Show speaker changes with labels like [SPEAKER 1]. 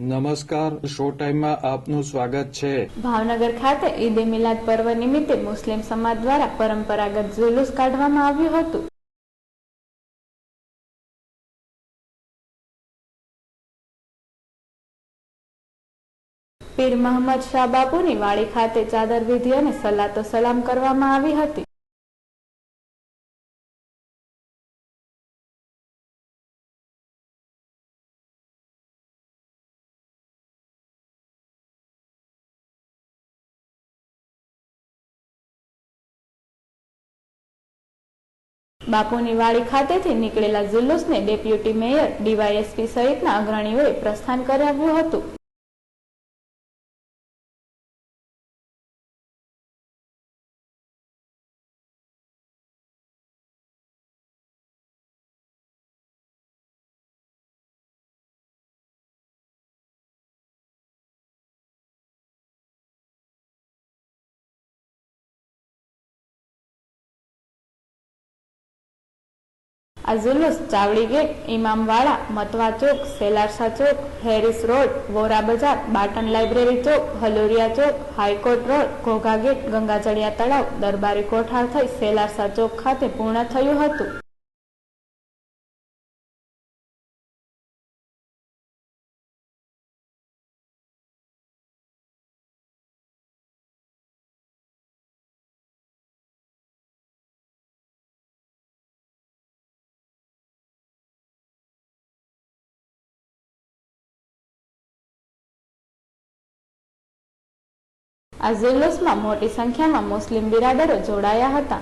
[SPEAKER 1] નમસ્કાર, શો ટાઈમમાં આપનું સ્વાગત છે।
[SPEAKER 2] ભાવનગર ખાતે ઈદ એ મિલાદ પર્વ નિમિત્તે મુસ્લિમ સમાજ દ્વારા પરંપરાગત જુલુસ કાઢવામાં આવ્યું હતું। પીર મહંમદ શાહ બાપુની વાડી ખાતે ચાદર વિધિ અને સલાતો સલામ કરવામાં આવી હતી। બાપુની વાડી ખાતેથી નીકળેલા જુલુસને ડેપ્યુટી મેયર, ડીવાયએસપી સહિતના અગ્રણીઓએ પ્રસ્થાન કરાવ્યું હતું। આ જુલુસ Chavdi gate, Imamwada, Matva Chowk, Selarsa Chowk, Harris road, Vora Bazar, Barton library Chowk, Haluriya Chowk, high court road, Ghogha gate, Gangajaliya Talav, Darbari કોઠાર થઈ સેલારસા ચોક ખાતે પૂર્ણ થયું હતું। આ જુલુસમાં મોટી સંખ્યામાં મુસ્લિમ બિરાદરો જોડાયા હતા।